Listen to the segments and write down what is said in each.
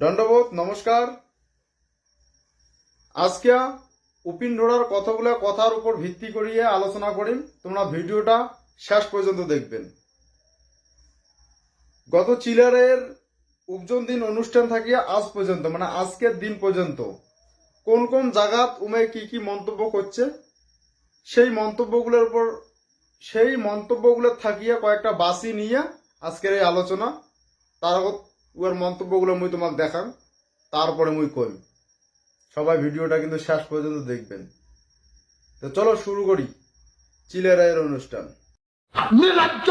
দণ্ডবোধ নমস্কার। আজকে উপিন ঢোড়ার কতগুলো কথার উপর ভিত্তি করিয়ে আলোচনা করি। তোমরা ভিডিওটা শেষ পর্যন্ত দেখবেন। গত চিলারের উপজন দিন অনুষ্ঠান থাকিয়া আজ পর্যন্ত মানে আজকের দিন পর্যন্ত কোন কোন জায়গাত উমে কি মন্তব্য করছে সেই মন্তব্যগুলো থাকিয়া কয়েকটা বাসি নিয়ে আজকের এই আলোচনা। তার আগত উয়ার মন্তব্যগুলো মুই তোমাকে দেখাম, তারপরে মুই কই। সবাই ভিডিওটা কিন্তু শেষ পর্যন্ত দেখবেন। তো চলো শুরু করি চিলেরায়ের অনুষ্ঠান। নির্লজ্জ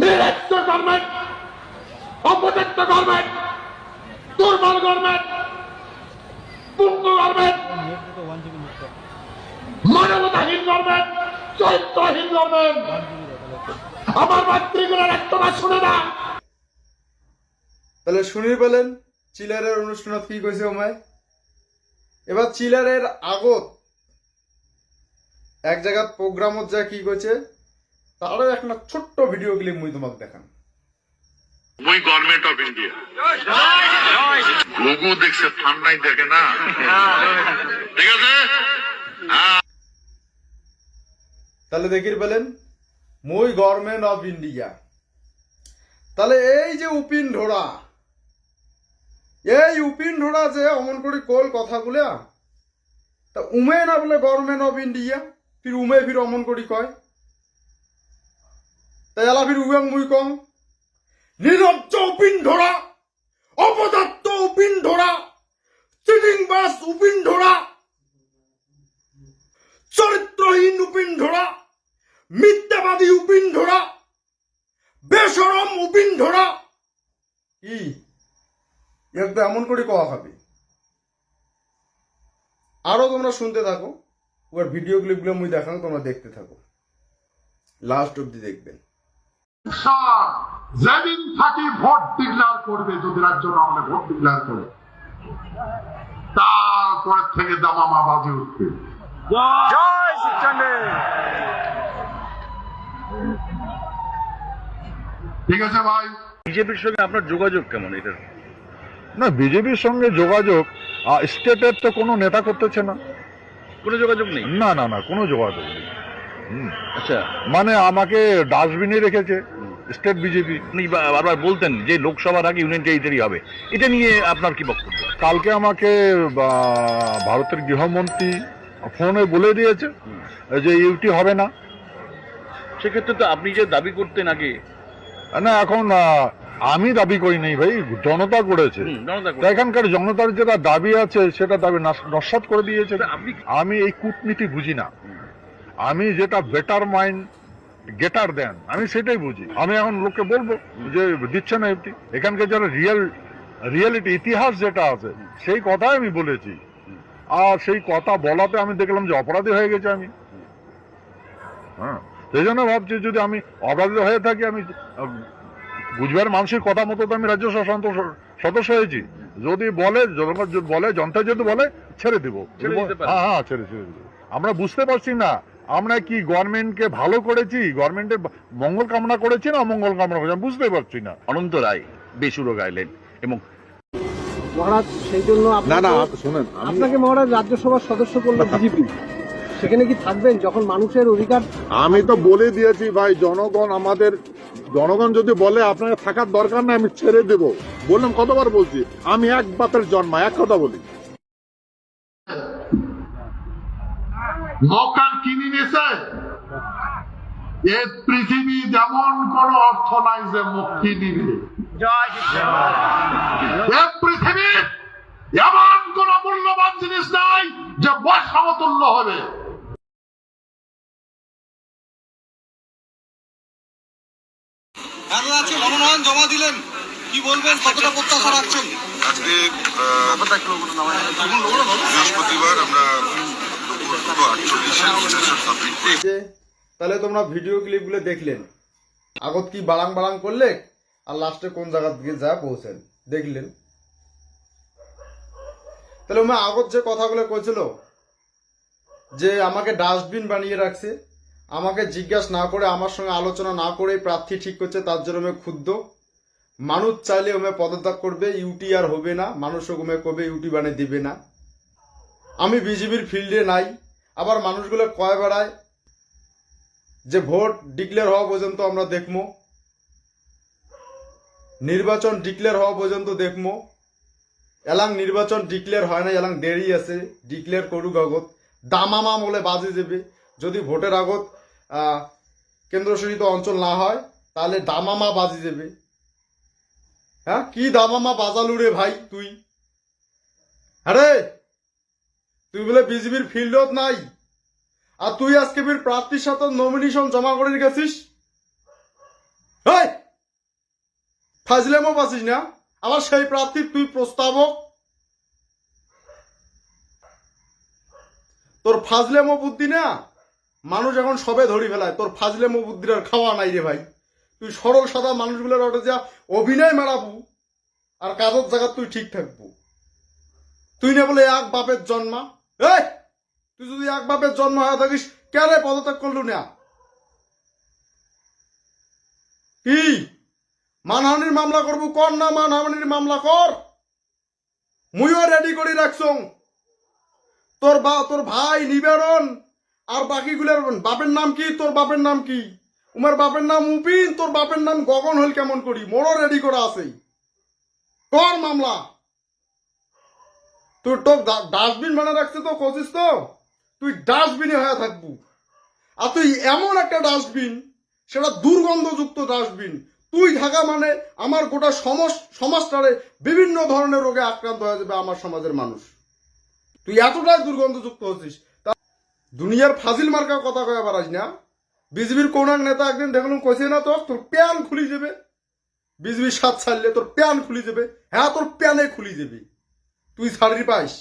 নিরস্ত গভর্নমেন্ট, অপদার্থ গভর্নমেন্ট, দুর্বল গভর্নমেন্ট, পুঙ্গ গভর্নমেন্ট, মানবতাহীন গভর্নমেন্ট, চরিত্রহীন গভর্নমেন্ট। আমার মাতৃগুলোর একটা শুনে না। তাহলে শুনি পেলেন চিলারের অনুষ্ঠানত কি কইছে ওমায়। এবার চিলারের আগত এক জায়গার প্রোগ্রামত যা কি কইছে তারও একটা ছোট্ট ভিডিও ক্লিপ মুই তোমাকে দেখান। মুই গভর্নমেন্ট অফ ইন্ডিয়া লোগো দেখছে, ঠান্ডাই দেখে না, ঠিক আছে। তাহলে দেখির পেলেন মুই গভর্নমেন্ট অফ ইন্ডিয়া। তাহলে এই যে উপিন ঢোড়া, এই উপিন ঢোড়া যে অমন করি কোল কথাগুলা তা উমে না বলে গভর্নমেন্ট অফ ইন্ডিয়া, ফির উমে ফির অমন করি কয়। তাই এলা ফির উয়াং মুই কম নিরজ্জ উপিন ঢোড়া, অপদার্থ উপিন ঢোড়া, চিটিং বাস উপিন ঢোড়া, চরিত্রহীন উপিন ঢোড়া, মিথ্যাবাদী উপিন ঢোড়া, বেশরম উপিন ঢোড়া। কি একটু এমন করে কওয়া হবে। আরো তোমরা শুনতে থাকো, ওর ভিডিও ক্লিপগুলো মুই দেখানো, তোমরা দেখতে থাকো, লাস্ট অব্দি দেখবেন। যেদিন থাকি ভোট ডিক্লেয়ার করবে, যদি রাজ্য নামে ভোট ডিক্লেয়ার করে, তারপরে থেকে দামামা বাজে উঠবে। ঠিক আছে ভাই। বিজেপির সঙ্গে আপনার যোগাযোগ কেমন? এটা না, বিজেপির সঙ্গে যোগাযোগ স্টেটের তো কোনো নেতা করতেছে না, কোনো যোগাযোগ নেই। না না না, কোনো যোগাযোগ নেই। আচ্ছা, মানে আমাকে ডাস্টবিনে রেখেছে স্টেট বিজেপি। আপনি বারবার বলতেন যে লোকসভার আগে ইউনিয়ন টেরিটরি হবে, এটা নিয়ে আপনার কি বক্তব্য? কালকে আমাকে ভারতের গৃহমন্ত্রী ফোনে বলে দিয়েছে যে ইউটি হবে না। সেক্ষেত্রে তো আপনি যে দাবি করতেন আগে। না, এখন আমি দাবি করি নাই ভাই, জনতা করেছে। এখানকার জনতার যেটা দাবি আছে সেটা দাবি নস্যাৎ করে দিয়েছে। আমি এই কূটনীতি বুঝি না, আমি যেটা বেটার মাইন্ড গেটার দেন আমি সেটাই বুঝি। আমি এখন লোককে বলবো যে দিচ্ছে না এফটি। এখানকার যারা রিয়েলিটি ইতিহাস যেটা আছে সেই কথাই আমি বলেছি, আর সেই কথা বলাতে আমি দেখলাম যে অপরাধী হয়ে গেছে আমি। হ্যাঁ, সেই জন্য ভাবছি যদি আমি অপরাধী হয়ে থাকি, আমি গুজরাট মানুষের কথা মতো তো আমি রাজ্যসভা সদস্য হয়েছি। যদি বলে জনতা যদি বলে ছেড়ে দিব, হ্যাঁ ছেড়ে দিব। আমরা বুঝতে পারছি না আমরা কি গভর্নমেন্টকে ভালো করেছি, গভর্নমেন্টের মঙ্গল কামনা করেছি না অমঙ্গল কামনা করেছি, আমি বুঝতে পারছি না। অনন্ত রায় বেসুরো গাইলেন এবং মহারাজ সেই জন্য শুনেন, আপনাকে মহারাজ রাজ্যসভার সদস্য করলো বিজেপি, সেখানে কি থাকবেন যখন মানুষের অধিকার? আমি তো বলে দিয়েছি ভাই, জনগণ যদি বলে আপনার থাকার দরকার না, আমি ছেড়ে দেব। বললাম, কতবার বলছি, আমি এক বাতের জন্মা, এক কথা বলি। মকান কিনে নিয়েছে। এ পৃথিবী যেমন কোন অর্থ নাই যে মুক্তি নিবে। এ পৃথিবী এমন কোন মূল্যবান জিনিস নাই যে সমতুল্য হবে। মনোনয়ন জমা দিলেন, কি বলবেন, কতটা প্রত্যাশা রাখছেন? আজকে বৃহস্পতিবার আমরা তাহলে তোমরা ভিডিও ক্লিপগুলো দেখলেন, আগত কি বাড়াং বাড়াং করলে আর লাস্টে কোন জায়গা থেকে যা পৌঁছেন দেখলেন। তাহলে আগত যে কথাগুলো কইছিল যে আমাকে ডাস্টবিন বানিয়ে রাখছে, আমাকে জিজ্ঞাসা না করে, আমার সঙ্গে আলোচনা না করে প্রার্থী ঠিক করছে, তার জন্য আমি ক্ষুব্ধ। মানুষ চাইলে ওমে পদত্যাগ করবে, ইউটি আর হবে না, মানুষ ওমে কবে ইউটি বানিয়ে দিবে না। আমি বিজেপির ফিল্ডে নাই, আবার মানুষগুলো কয় বেড়ায় যে ভোট ডিক্লেয়ার হওয়া পর্যন্ত আমরা দেখবো, নির্বাচন ডিক্লেয়ার হওয়া পর্যন্ত দেখবো। এলাং নির্বাচন ডিক্লেয়ার হয় না, এলাং দেরি আছে, ডিক্লেয়ার করুক আগত, দামামা বলে বাজে যাবে। যদি ভোটের আগত কেন্দ্রশাসিত অঞ্চল না হয় তাহলে দামামা বাজে যাবে। হ্যাঁ, কি দামামা বাজালু রে ভাই তুই? আরে তুই বলে বিজেপির ফিল্ডত নাই, আর তুই আজকে ফির প্রার্থীর সাথে নমিনেশন জমা করে গেছিস। ফাজলেমও পাচ্ছিস না, আবার সেই প্রার্থীর তুই প্রস্তাবক। তোর ফাজলেমো বুদ্ধি না, মানুষ এখন সবে ধরি ফেলায়, তোর ফাজলেমো বুদ্ধির আর খাওয়া নাই রে ভাই। তুই সরল সাদা মানুষগুলোর ওটা যা অভিনয় মারাবু, আর কাজের জায়গা তুই ঠিক থাকবো। তুই না বলে এক বাপের জন্মা, তুই যদি এক বাপের জন্ম হয়ে থাকিস কেন পদত্যাগ করলু না? কি মানহানির মামলা করবো? কর না, মানহানির মামলা কর, মুইও রেডি করে রাখছ। তোর ভাই নিবেরন আর বাকিগুলোর বাপের নাম কি? তোর বাপের নাম কি? উমার বাপের নাম উপিন, তোর বাপের নাম গগন হল কেমন করি? মোড়ও রেডি করা আছে, কর মামলা। তোর তো ডাস্টবিন বানা রাখছে তো, কচিস তো তুই ডাস্টবিনে হয়ে থাকবো। আর তুই এমন একটা ডাস্টবিন, সেটা দুর্গন্ধযুক্ত ডাস্টবিন। তুই থাকা মানে আমার গোটা সমাজটারে বিভিন্ন ধরনের রোগে আক্রান্ত হয়ে যাবে আমার সমাজের মানুষ। তুই এতটাই দুর্গন্ধযুক্ত হচ্ছিস। তা দুনিয়ার ফাজিল মার্কা কথা কয়ে পারাস না। বিজেপির কোন এক নেতা একদিন দেখলাম কইছে না, তোর প্যান খুলি যাবে, বিজেপির সাথ ছাড়লে তোর প্যান খুলি যাবে। হ্যাঁ, তোর প্যানে খুলি যাবে, তুই ছাড়ি পাইস।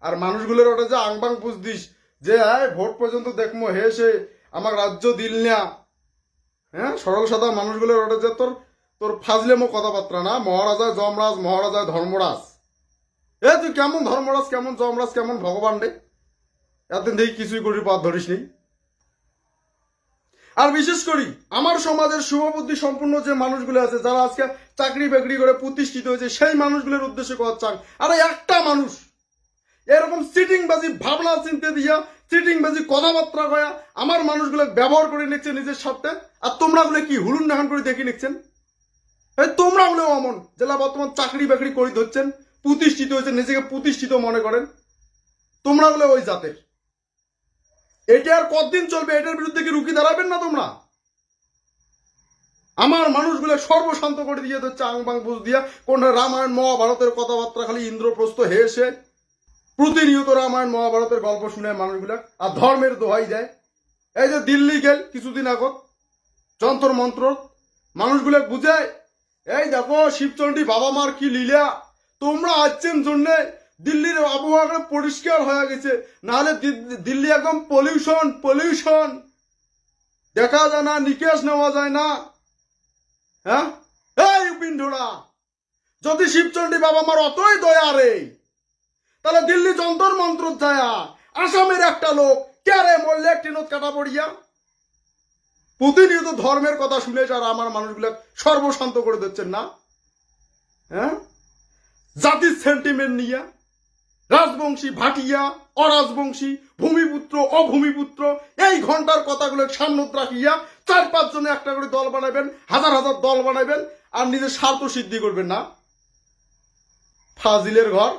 আর মানুষগুলোর ওটা যে আংবাং বুঝ দিস যে ভোট পর্যন্ত দেখবো, হে সে আমার রাজ্য দিল না। হ্যাঁ, সরল সাদা মানুষগুলোর ওটা যে তোর ফাজলেমো কথাবার্তা না। মহারাজায় যমরাজ, মহারাজায় ধর্মরাজ। তুই কেমন ধর্মরাজ, কেমন যমরাজ, কেমন ভগবান রে? এতদিন দেখি কিছুই করি পথ ধরিস নি। আর বিশেষ করি আমার সমাজের শুভবুদ্ধি সম্পূর্ণ যে মানুষগুলো আছে, যারা আজকে চাকরি বাকরি করে প্রতিষ্ঠিত হয়েছে, সেই মানুষগুলোর উদ্দেশ্যে কথা চান। আরে একটা মানুষ এরকম সিটিংবাজি ভাবনা চিন্তা দিয়া, সিটিংবাজি কথাবার্তা কয়া আমার মানুষগুলো ব্যবহার করে নিচ্ছে নিজের স্বার্থে। আর তোমরা গুলো কি হুলুন নাহান করে দেখে নিচ্ছেন? তোমরা গুলো অমন জেলা বর্তমান চাকরি বাকরি করে ধরছেন, প্রতিষ্ঠিত হয়েছে, নিজেকে প্রতিষ্ঠিত মনে করেন। তোমরা গুলো ওই জাতের। এটা আর কতদিন চলবে? এটার বিরুদ্ধে কি রুখে দাঁড়াবেন না তোমরা? আমার মানুষগুলো সর্বশান্ত করে দিয়ে দিচ্ছে আংবাং বুঝ দিয়া। কোন রামায়ণ মহাভারতের কথাবার্তা খালি ইন্দ্রপ্রস্থ হেসে প্রতিনিয়ত রামায়ণ মহাভারতের গল্প শুনে মানুষগুলা, আর ধর্মের দোহাই দেয়। এই যে দিল্লি গেল কিছুদিন আগত, যন্ত্র মন্ত্র মানুষগুলো বুঝায়, এই দেখো শিবচন্ডী বাবা মার কি লীলা। তোমরা আসছেন জন্যে দিল্লির আবহাওয়া পরিষ্কার হয়ে গেছে, নাহলে দিল্লি একদম পলিউশন, দেখা যায় না, নিকেশ নেওয়া যায় না। হ্যাঁ, এই পিন্ডোরা, যদি শিবচন্ডী বাবা মার অতই দয়া রে, তাহলে দিল্লি যন্তর মন্ত্র যায় আসামের একটা লোক ক্যারে মরলে ট্রেনত কাটা পড়িয়া। প্রতিনিয়ত ধর্মের কথা শুনে যারা আমার মানুষগুলো সর্বশান্ত করে দিচ্ছেন না। হ্যাঁ, জাতির সেন্টিমেন্ট নিয়ে রাজবংশী, ভাটিয়া, অরাজবংশী, ভূমিপুত্র, অভূমিপুত্র, এই ঘন্টার কথাগুলো সামনে রাখিয়া 4-5 জনে একটা করে দল বানাবেন, হাজার হাজার দল বানাবেন, আর নিজের স্বার্থ সিদ্ধি করবেন না। ফাজিলের ঘর।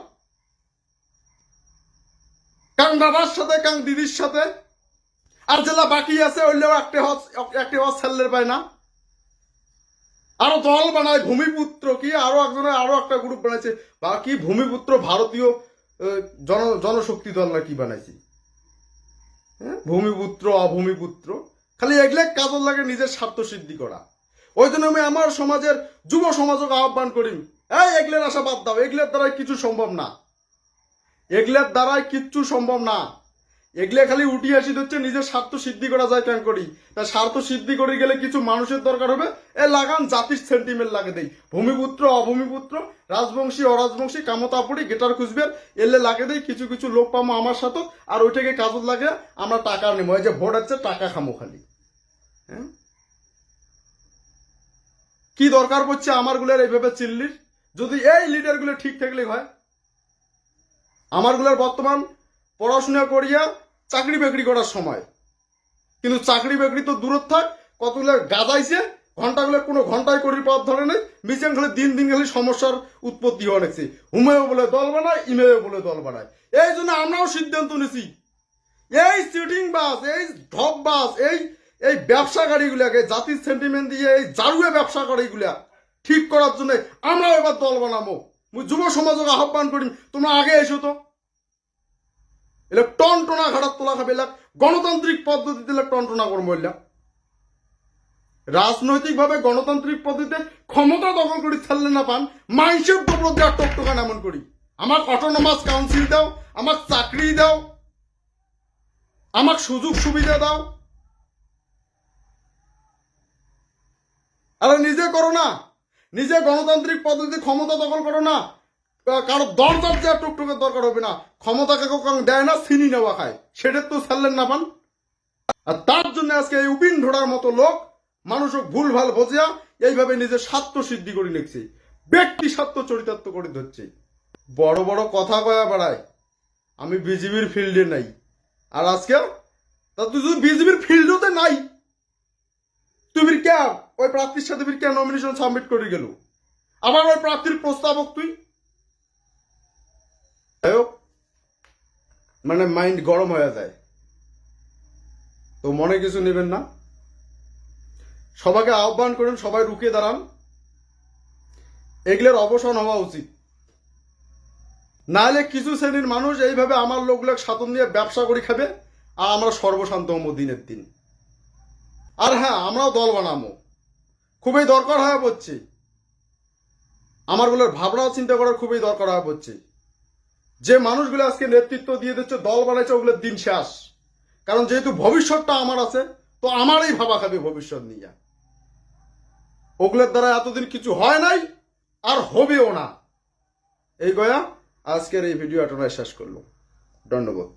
কাং দাদার সাথে, কাং দিদির সাথে, আর জেলা বাকি আছে ওইলেও একটি হজ ছেলের পায় না। আরো দল বানায় ভূমিপুত্র, কি আরো একজনের আরো একটা গ্রুপ বানাইছে, বাকি ভূমিপুত্র ভারতীয় জনশক্তি দল না কি বানাইছি। হ্যাঁ, ভূমিপুত্র, অভূমিপুত্র, খালি এগুলো কাজল লাগে নিজের স্বার্থ সিদ্ধি করা। ওই জন্য আমি আমার সমাজের যুব সমাজকে আহ্বান করি, এগুলোর আশা বাদ দাও, এগুলোর দ্বারাই কিছু সম্ভব না, এগুলোর দ্বারাই কিচ্ছু সম্ভব না। এগুলো খালি উঠি আসি হচ্ছে নিজের স্বার্থ সিদ্ধি করা যায় কেন করি। তা স্বার্থ সিদ্ধি করে গেলে কিছু মানুষের দরকার হবে, লাগান জাতির সেন্টিমেন্ট লাগে দেই। ভূমিপুত্র, অভূমিপুত্র, রাজবংশী, অরাজবংশী, কামতাপুরি, গেটার কুচবের এলে লাগে দেই। কিছু কিছু লোক পাবো আমার সাথে, আর ওইটাকে কাজত লাগে আমরা টাকা নেবো। এই যে ভোট হচ্ছে টাকা খামো খালি। হ্যাঁ, কি দরকার পড়ছে আমারগুলোর এইভাবে চিল্লির? যদি এই লিডারগুলো ঠিক থাকলে হয়, আমারগুলোর বর্তমান পড়াশোনা করিয়া চাকরি বাকরি করার সময়, কিন্তু চাকরি বাকরি তো দূরত থাক, কতগুলো গাদাইছে ঘন্টাগুলো কোনো ঘন্টায় করির পথ ধরে নেই, মিশন খালি দিন দিন খালি সমস্যার উৎপত্তি হওয়া নেছি। হুমেও বলে দল বানায়, ইমেও বলে দল বানায়। এই জন্য আমরাও সিদ্ধান্ত নিছি এই সিটিং বাস, এই ঢপ বাস, এই ব্যবসা গাড়িগুলাকে জাতির সেন্টিমেন্ট দিয়ে এই জারুয়ে ব্যবসা গাড়িগুলা ঠিক করার জন্য আমরাও এবার দল বানাবো। যুব সমাজকে আহ্বান করি, তোমরা আগে এসো তো। এলে টন টনা ঘাটার তোলা খাবে, গণতান্ত্রিক পদ্ধতিতে টন টনা করবো। রাজনৈতিক ভাবে গণতান্ত্রিক পদ্ধতিতে ক্ষমতা দখল করে ছাড়লে না পান, মানুষের উপর দেওয়ার টকটকান এমন করি। আমার অটোনমাস কাউন্সিল দাও, আমার চাকরি দাও, আমার সুযোগ সুবিধা দাও। আরে নিজে করো না, নিজে গণতান্ত্রিক পদ্ধতিতে ক্ষমতা দখল করো না। কারো দরজার দেওয়ার টুকটুকের দরকার হবে না। ক্ষমতাকে কেউ দেয় না, চিনি নেওয়া খায়, সেটা তো ছাড়লেন না পান। আর তার জন্য আজকে এই উপিন ঢোড়ার মতো লোক মানুষক ভুল ভাল বোঝিয়া এইভাবে নিজের স্বার্থ সিদ্ধি করে নিচ্ছে, ব্যক্তি স্বার্থ চরিতার্থ করে ধরছে। বড় বড় কথা কয়া বেড়ায় আমি বিজেপির ফিল্ডে নাই। আর আজকে তা তুই যদি বিজেপির ফিল্ডতে নাই, তুই কে ওই প্রার্থীর সাথে কে নমিনেশন সাবমিট করে গেল, আবার ওই প্রার্থীর প্রস্তাবক তুই। মানে মাইন্ড গরম হয়ে যায়। তো মনে কিছু নেবেন না, সবাইকে আহ্বান করেন, সবাই রুখে দাঁড়ান। এগুলোর অবসান হওয়া উচিত, নাহলে কিছু শ্রেণীর মানুষ এইভাবে আমার লোকগুলো সাতন দিয়ে ব্যবসা করে খাবে, আর আমরা সর্বশান্ত হবো দিনের দিন। আর হ্যাঁ, আমরাও দল বানাবো, খুবই দরকার হয়ে পড়ছে। আমার গুলোর ভাবনা চিন্তা করার খুবই দরকার হয়ে পড়ছে। যে মানুষগুলো আজকে নেতৃত্ব দিয়ে দিচ্ছে, দল বানাইছে, ওগুলোর দিন শেষ। কারণ যেহেতু ভবিষ্যৎটা আমার আছে, তো আমারই ভাবা খাবে ভবিষ্যৎ নিয়ে। ওগুলোর দ্বারা এতদিন কিছু হয় নাই, আর হবেও না। এই গয়া আজকের এই ভিডিও আপনারা শেষ করলো। ধন্যবাদ।